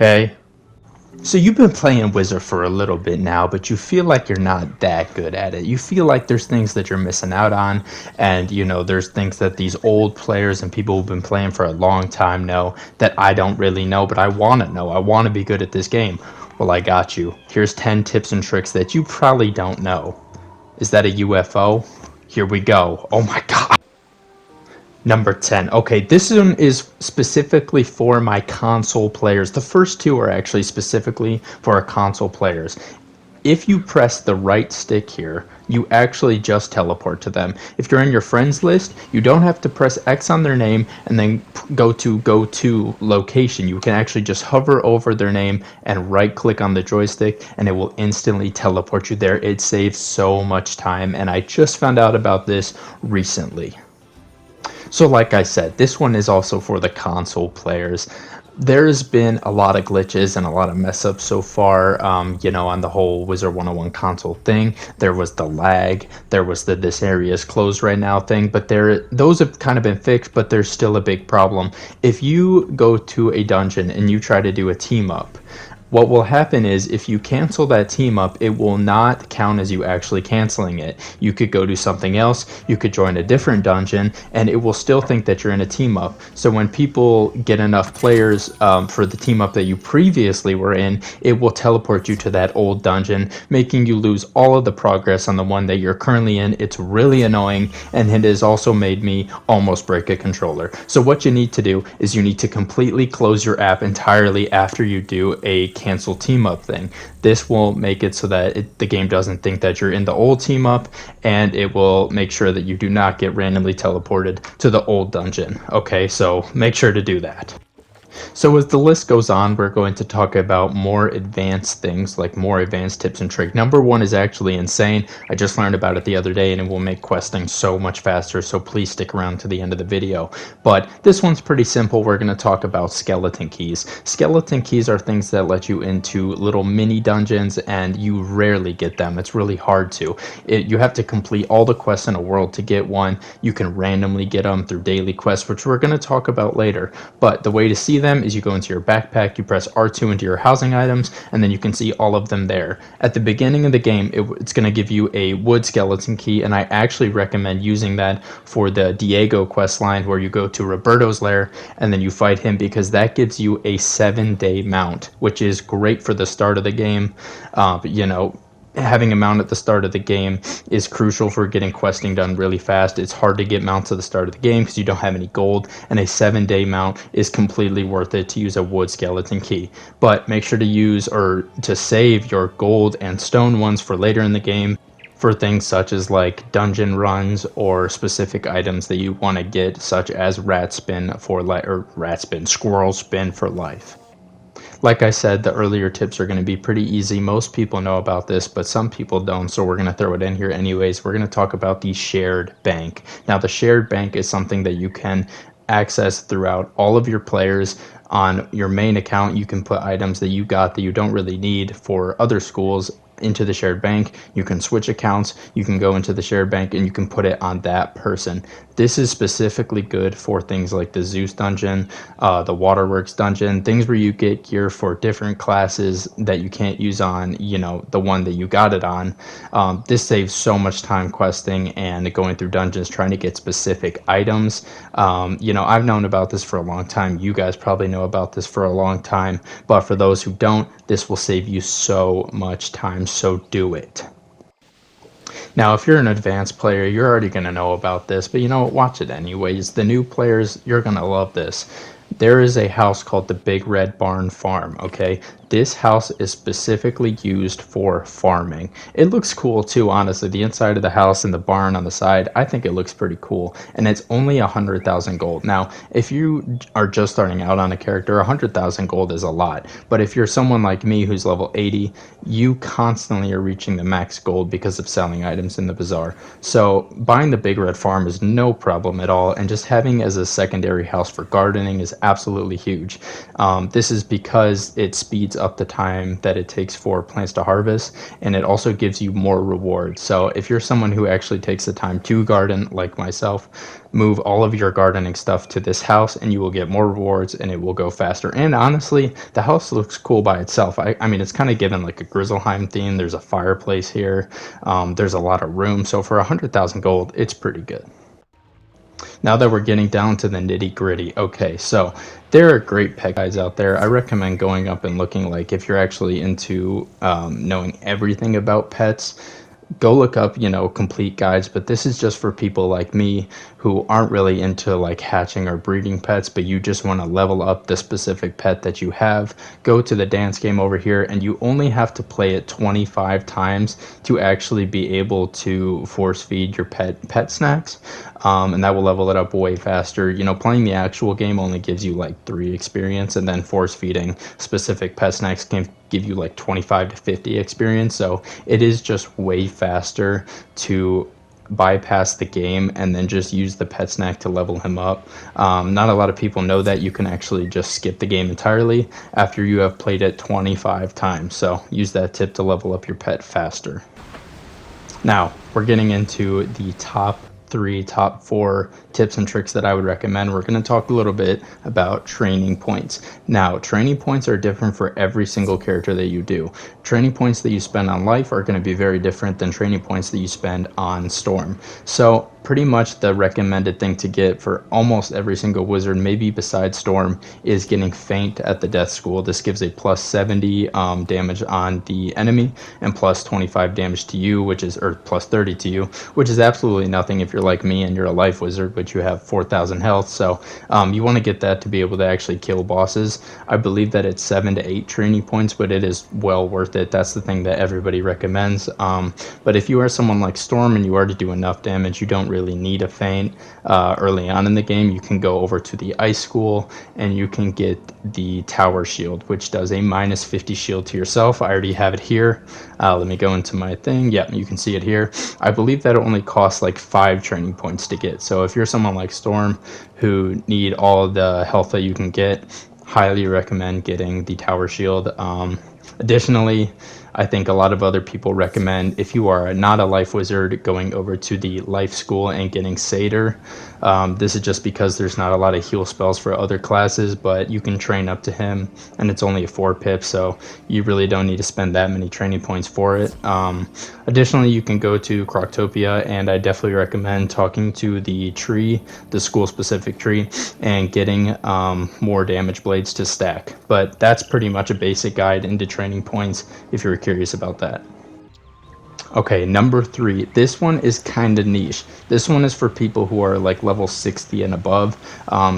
Okay. So you've been playing Wizard for a little bit now, but you feel like you're not that good at it. You feel like there's things that you're missing out on, and there's things that these old players and people who've been playing for a long time know that I don't really know, but I want to know. I want to be good at this game. Well, I got you. Here's 10 tips and tricks that you probably don't know. Is that a UFO? Here we go. Oh my god. Number 10. Okay, this one is specifically for my console players. The first two are actually specifically for our console players. If you press the right stick here, you actually just teleport to them. If you're in your friends list, you don't have to press X on their name and then go to location. You can actually just hover over their name and right click on the joystick and it will instantly teleport you there. It saves so much time, and I just found out about this recently. So like I said, this one is also for the console players. There's been a lot of glitches and a lot of mess ups so far, on the whole Wizard 101 console thing. There was the lag, there was the this area is closed right now thing, but those have kind of been fixed, but there's still a big problem. If you go to a dungeon and you try to do a team up, what will happen is if you cancel that team up, it will not count as you actually canceling it. You could go do something else, you could join a different dungeon, and it will still think that you're in a team up. So when people get enough players for the team up that you previously were in, it will teleport you to that old dungeon, making you lose all of the progress on the one that you're currently in. It's really annoying, and it has also made me almost break a controller. So what you need to do is you need to completely close your app entirely after you do a cancel team up thing. This will make it so that the game doesn't think that you're in the old team up, and it will make sure that you do not get randomly teleported to the old dungeon. Okay, so make sure to do that. So as the list goes on, we're going to talk about more advanced things, like more advanced tips and tricks. Number one is actually insane. I just learned about it the other day, and it will make questing so much faster, so please stick around to the end of the video. But this one's pretty simple. We're going to talk about skeleton keys. Skeleton keys are things that let you into little mini dungeons, and you rarely get them. It's really hard to. You have to complete all the quests in a world to get one. You can randomly get them through daily quests, which we're going to talk about later. But the way to see them is you go into your backpack, you press R2 into your housing items, and then you can see all of them there. At the beginning of the game, it's going to give you a wood skeleton key, and I actually recommend using that for the Diego quest line where you go to Roberto's lair and then you fight him, because that gives you a 7-day mount, which is great for the start of the game. Having a mount at the start of the game is crucial for getting questing done really fast. It's hard to get mounts at the start of the game because you don't have any gold, and a 7-day mount is completely worth it to use a wood skeleton key. But make sure to use or to save your gold and stone ones for later in the game, for things such as like dungeon runs or specific items that you want to get, such as squirrel spin for life. Like I said, the earlier tips are going to be pretty easy. Most people know about this, but some people don't, so we're going to throw it in here anyways. We're going to talk about the shared bank. Now, the shared bank is something that you can access throughout all of your players. On your main account, you can put items that you got that you don't really need for other schools into the shared bank. You can switch accounts, you can go into the shared bank, and you can put it on that person. This is specifically good for things like the Zeus dungeon, the Waterworks dungeon, things where you get gear for different classes that you can't use on, the one that you got it on. This saves so much time questing and going through dungeons trying to get specific items. I've known about this for a long time. You guys probably know about this for a long time, but for those who don't, this will save you so much time, so do it. Now, if you're an advanced player, you're already going to know about this, but watch it anyways. The new players, you're going to love this. There is a house called the Big Red Barn Farm, okay? This house is specifically used for farming. It looks cool too, honestly. The inside of the house and the barn on the side, I think it looks pretty cool. And it's only 100,000 gold. Now, if you are just starting out on a character, 100,000 gold is a lot. But if you're someone like me who's level 80, you constantly are reaching the max gold because of selling items in the bazaar. So buying the Big Red Farm is no problem at all. And just having as a secondary house for gardening is absolutely huge. This is because it speeds up the time that it takes for plants to harvest, and it also gives you more rewards. So if you're someone who actually takes the time to garden, like myself, move all of your gardening stuff to this house and you will get more rewards and it will go faster. And honestly, the house looks cool by itself. I mean, it's kind of given like a Grizzleheim theme. There's a fireplace here. There's a lot of room. So for 100,000 gold, it's pretty good. Now that we're getting down to the nitty gritty, okay, so there are great pet guides out there. I recommend going up and looking, like if you're actually into knowing everything about pets, go look up, complete guides. But this is just for people like me who aren't really into like hatching or breeding pets, but you just want to level up the specific pet that you have. Go to the dance game over here, and you only have to play it 25 times to actually be able to force feed your pet snacks. And that will level it up way faster. Playing the actual game only gives you like 3 experience, and then force feeding specific pet snacks can give you like 25 to 50 experience. So it is just way faster to bypass the game and then just use the pet snack to level him up. Not a lot of people know that you can actually just skip the game entirely after you have played it 25 times. So use that tip to level up your pet faster. Now we're getting into the top 4 tips and tricks that I would recommend. We're going to talk a little bit about training points. Now, training points are different for every single character that you do. Training points that you spend on life are going to be very different than training points that you spend on storm. So pretty much the recommended thing to get for almost every single wizard, maybe besides storm, is getting faint at the death school. This gives a plus 70 damage on the enemy and plus 25 damage to you, or plus 30 to you, which is absolutely nothing if you're like me and you're a life wizard, but you have 4,000 health. So you want to get that to be able to actually kill bosses. I believe that it's 7 to 8 training points, but it is well worth it. That's the thing that everybody recommends. But if you are someone like Storm and you already do enough damage, you don't really need a feint early on in the game. You can go over to the ice school and you can get the tower shield, which does a minus 50 shield to yourself. I already have it here. Let me go into my thing. Yeah, you can see it here. I believe that it only costs like 5 training points to get. So if you're someone like Storm who need all the health that you can get, highly recommend getting the tower shield. Additionally, I think a lot of other people recommend, if you are not a life wizard, going over to the life school and getting Satyr. This is just because there's not a lot of heal spells for other classes, but you can train up to him, and it's only a 4 pip, so you really don't need to spend that many training points for it. Additionally, you can go to Croctopia, and I definitely recommend talking to the tree, the school-specific tree, and getting more damage blades to stack. But that's pretty much a basic guide into training points if you're curious about that. Okay, number 3. This one is kind of niche. This one is for people who are like level 60 and above.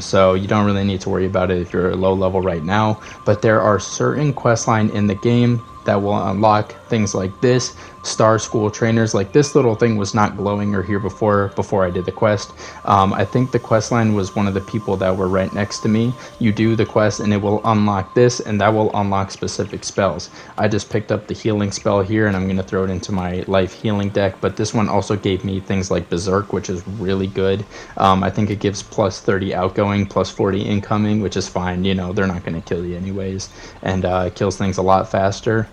So you don't really need to worry about it if you're low level right now. But there are certain quest line in the game that will unlock things like this. Star School trainers, like this little thing was not glowing or here before I did the quest. I think the quest line was one of the people that were right next to me. You do the quest and it will unlock this, and that will unlock specific spells. I just picked up the healing spell here and I'm going to throw it into my life healing deck, but this one also gave me things like Berserk, which is really good. I think it gives plus 30 outgoing, plus 40 incoming, which is fine. They're not going to kill you anyways, and it kills things a lot faster.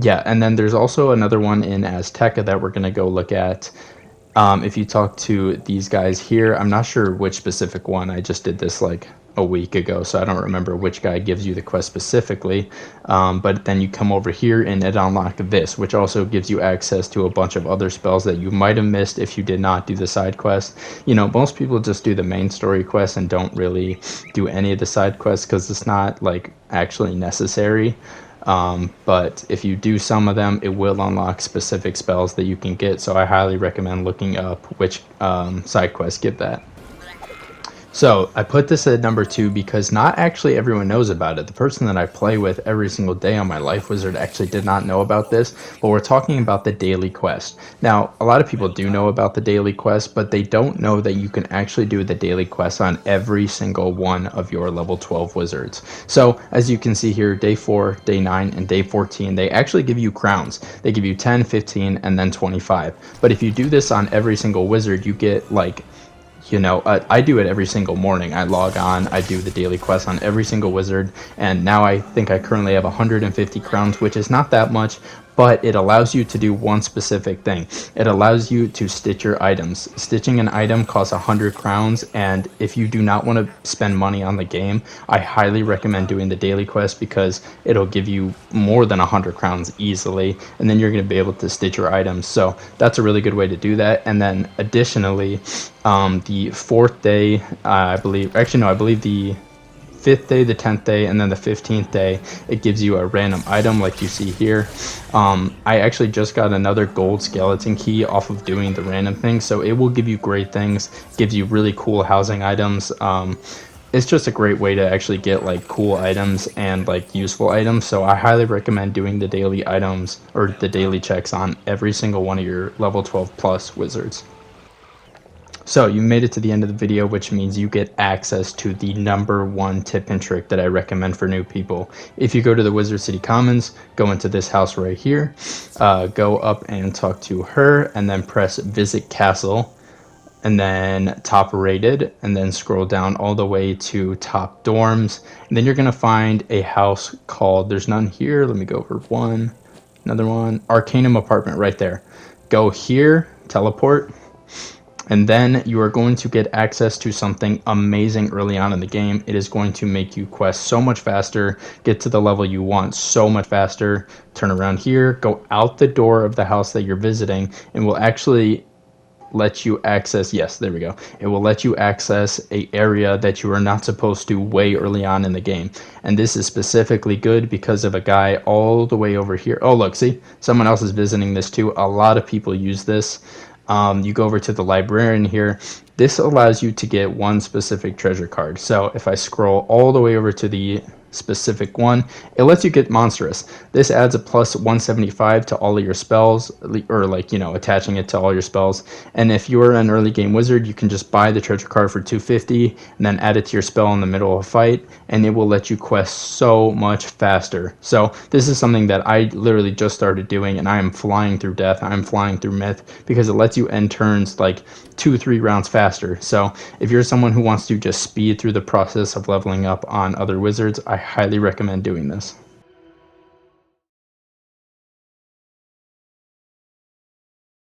Yeah, and then there's also another one in Azteca that we're going to go look at. If you talk to these guys here, I'm not sure which specific one. I just did this like a week ago, so I don't remember which guy gives you the quest specifically. But then you come over here and it unlocks this, which also gives you access to a bunch of other spells that you might have missed if you did not do the side quest. Most people just do the main story quest and don't really do any of the side quests because it's not like actually necessary. But if you do some of them, it will unlock specific spells that you can get. So I highly recommend looking up which side quests give that. So I put this at number 2 because not actually everyone knows about it. The person that I play with every single day on my Life Wizard actually did not know about this, but we're talking about the daily quest. Now, a lot of people do know about the daily quest, but they don't know that you can actually do the daily quest on every single one of your level 12 wizards. So as you can see here, day 4, day 9, and day 14, they actually give you crowns. They give you 10, 15, and then 25. But if you do this on every single wizard, you get like I do it every single morning. I log on, I do the daily quest on every single wizard, and now I think I currently have 150 crowns, which is not that much, but it allows you to do one specific thing. It allows you to stitch your items. Stitching an item costs 100 crowns, and if you do not want to spend money on the game, I highly recommend doing the daily quest because it'll give you more than 100 crowns easily, and then you're going to be able to stitch your items. So that's a really good way to do that. And then additionally, the fourth day, I believe, actually no, I believe the fifth day, the 10th day, and then the 15th day, it gives you a random item like you see here. I actually just got another gold skeleton key off of doing the random thing, so it will give you great things, gives you really cool housing items. It's just a great way to actually get like cool items and like useful items, so I highly recommend doing the daily items or the daily checks on every single one of your level 12 plus wizards. So you made it to the end of the video, which means you get access to the #1 tip and trick that I recommend for new people. If you go to the Wizard City Commons, go into this house right here, go up and talk to her, and then press Visit Castle, and then Top Rated, and then scroll down all the way to Top Dorms. And then you're going to find a house called, there's none here, let me go over one, another one, Arcanum Apartment right there. Go here, teleport, and then you are going to get access to something amazing early on in the game. It is going to make you quest so much faster, get to the level you want so much faster. Turn around here, go out the door of the house that you're visiting, and will actually let you access, yes, there we go. It will let you access a area that you are not supposed to way early on in the game. And this is specifically good because of a guy all the way over here. Oh, look, see, someone else is visiting this too. A lot of people use this. You go over to the librarian here. This allows you to get one specific treasure card. So if I scroll all the way over to the specific one, it lets you get monstrous. This adds a plus 175 to all of your spells, or like, attaching it to all your spells. And if you're an early game wizard, you can just buy the treasure card for 250 and then add it to your spell in the middle of a fight, and it will let you quest so much faster. So this is something that I literally just started doing, and I am flying through death, I'm flying through myth, because it lets you end turns like 2-3 rounds faster. So if you're someone who wants to just speed through the process of leveling up on other wizards, I highly recommend doing this.